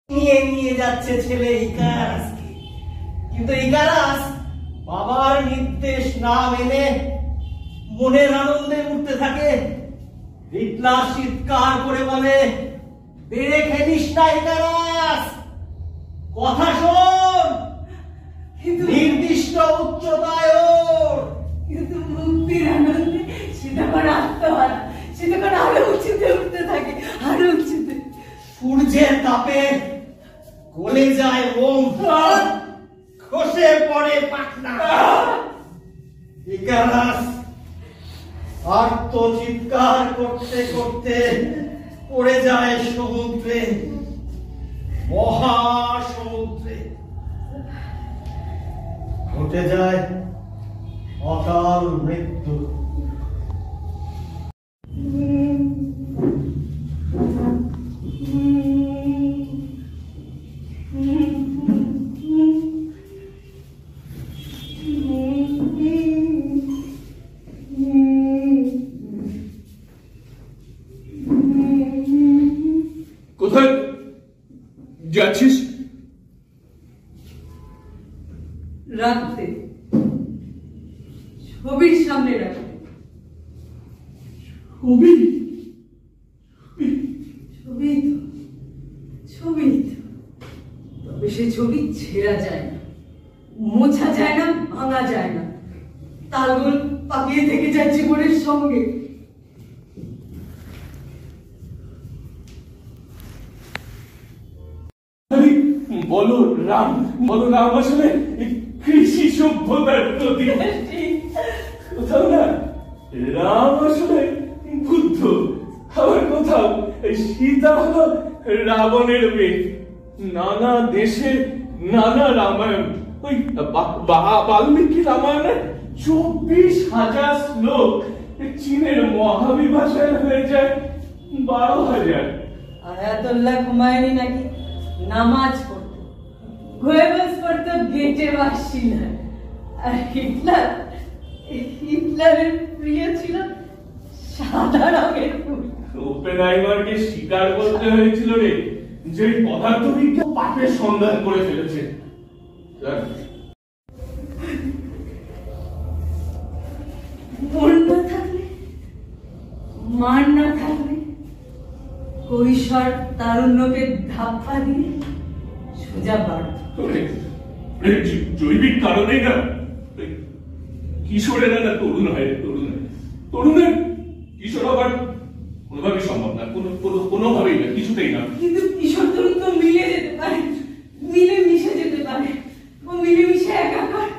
নিয়ে নিয়ে যাচ্ছে ছেলে ইকারাসকে। কিন্তু ইকারাস বাবার নির্দেশ না মেনে মনের আনন্দে উঠতে থাকে। হিটলার চিৎকার করে বলে, বেড়ে খেলিস না ইকারাস, কথা শোন, নির্দিষ্ট উচ্চতায় ওর। কিন্তু মুক্তির আনন্দে সে তখন আত্মহারা, সে তখন আরো উঁচুতে উঠতে থাকে, আরো উঁচুতে। সূর্যের তাপে গলে যায় মোম, খসে পড়ে পাখনা। ইকারাস আর্ত চিৎকার করতে করতে পড়ে যায় সমুদ্রে, মহাসমুদ্রে। ঘটে যায় অকাল মৃত্যু। কোথায় যাচ্ছিস? রাখতে, ছবির সামনে রাখতে। ছবি? ছবি তো, ছবি তো, তবে সে ছবি ছেঁড়া যায় না, মোছা যায় না, ভাঙা যায় না, তালগোল পাকিয়ে থেকে যায় জীবনের সঙ্গে। বলো রাম, বলো রাম আসলে কৃষি সভ্যতার প্রতি কোথাও না রাম আসলে বুদ্ধ, আবার কোথাও সীতা হলো রাবণের মেয়ে। নানা দেশে নানা রামায়ণ, ওই বাল্মীকি রামায়ণের 24,000 শ্লোক চীনের মহাবিভাষায় হয়ে যায় 12,000। আয়াতুল্লাহ হুমায়ুনি নাকি নামাজ পড়তো, গোয়েবলস পড়তো গেটে বাসিনা। আর হিটলারের প্রিয় ছিল সাদা রঙের ফুল। ওপেনহাইমারকে স্বীকার করতে হয়েছিল রে যে পদার্থবিজ্ঞান পাপের সন্ধান করে ফেলেছে। মন না থাকলে, মান না থাকলে, কৈশোর তারুণ্যকে ধাপ্পা দিয়ে সোজা বাড়ত। জৈবিক কারণেই না কিশোরেরা না তরুণ হয়, তরুণের কিশোর হবার কোনোভাবেই সম্ভব না, কোনোভাবেই না, কিছুতেই না। কিন্তু কিশোর তরুণ তো মিলে যেতে পারে, মিলে মিশে যেতে পারে। ও মিলে মিশে একাকার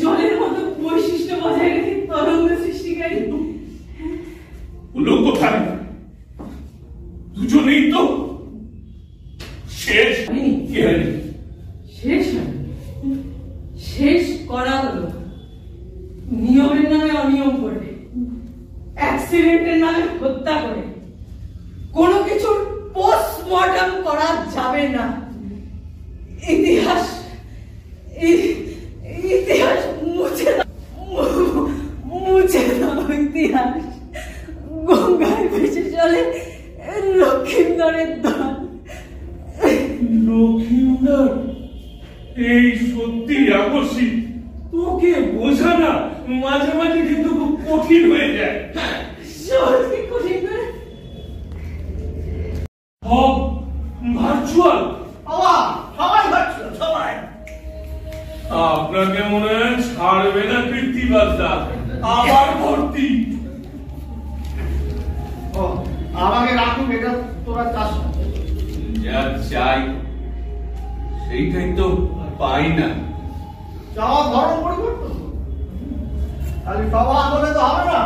জলের মতো বৈশিষ্ট্য বজায় রেখে তরঙ্গ সৃষ্টিকারী। লোক কোথায়? দুজনেই তো শেষ। শেষ শেষ করা হলো নিয়মের নামে অনিয়ম করে, অ্যাক্সিডেন্টের নামে হত্যা করে। কোনো কিছুর পোস্টমর্টম করা যাবে না। ইতিহাস মুছে দাও, ইতিহাস। গঙ্গায় ভেসে চলে লক্ষিন্দরের দল। লক্ষিন্দর এই সত্যি আকর্ষী, তোকে বোঝা না মাঝে মাঝে কিন্তু খুব কঠিন হয়ে যায়। সত্যি কঠিন করে ভার্চুয়াল। সবাই ভার্চুয়াল, সবাই। আপনাকে মনে হয় ছাড়বে না কীর্তিবাদটা, আবার ভর্তি। আমাকে রাখুন, এটা তোরা চাস না। যা চাই সেইটাই তো পাই না। চাওয়ার ধরন পরিবর্তন, খালি বাবা বলে তো হবে না,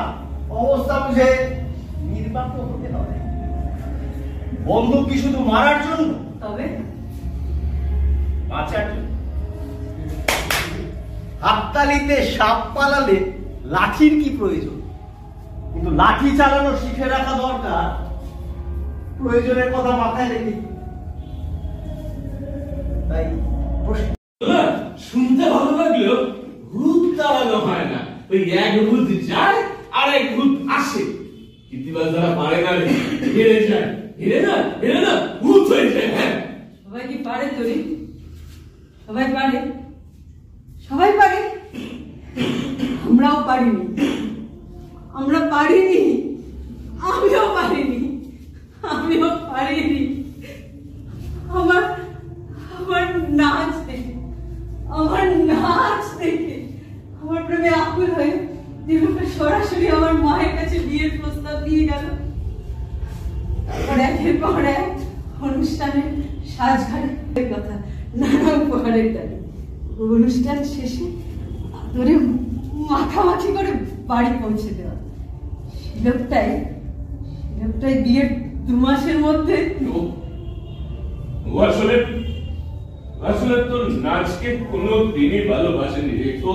অবস্থা বুঝে নির্বাক হতে হবে। বন্দুক কি শুধু মারার জন্য? তবে বাঁচার জন্য। হাততালিতে সাপ পালালে লাঠির কি প্রয়োজন? কিন্তু লাঠি চালানো শিখে রাখা দরকার, প্রয়োজনের কথা মাথায় রেখে। তাই শুনতে ভালো লাগলেও ভূত তাড়ানো হয় না, ওই এক ভূত যায় আর এক ভূত আসে। কীর্তিবাস যারা পারে না হেরে যায়, হেরে না ভূত হয়ে যায়। হ্যাঁ, সবাই সবাই পারে, সবাই পারে, আমরাও পারিনি, আমরা পারিনি, আমিও পারিনি, আমিও পারিনি। আমার আমার নাচ দেখে, আমার নাচ দেখে আমার প্রেমে আকুল হয়ে দীপকটা সরাসরি আমার মায়ের কাছে বিয়ের প্রস্তাব দিয়ে গেল। তারপর একের পর এক অনুষ্ঠানের সাজঘাটের কথা, নানা উপহারের দাবি। অনুষ্ঠান শেষে আদরে মাখামাখি করে বাড়ি পৌঁছে দেওয়া। শিলকটাই বিয়ের 2 মাসের মধ্যে আসলে তোর নাচকে কোনো দিনই ভালোবাসেনি রে। তো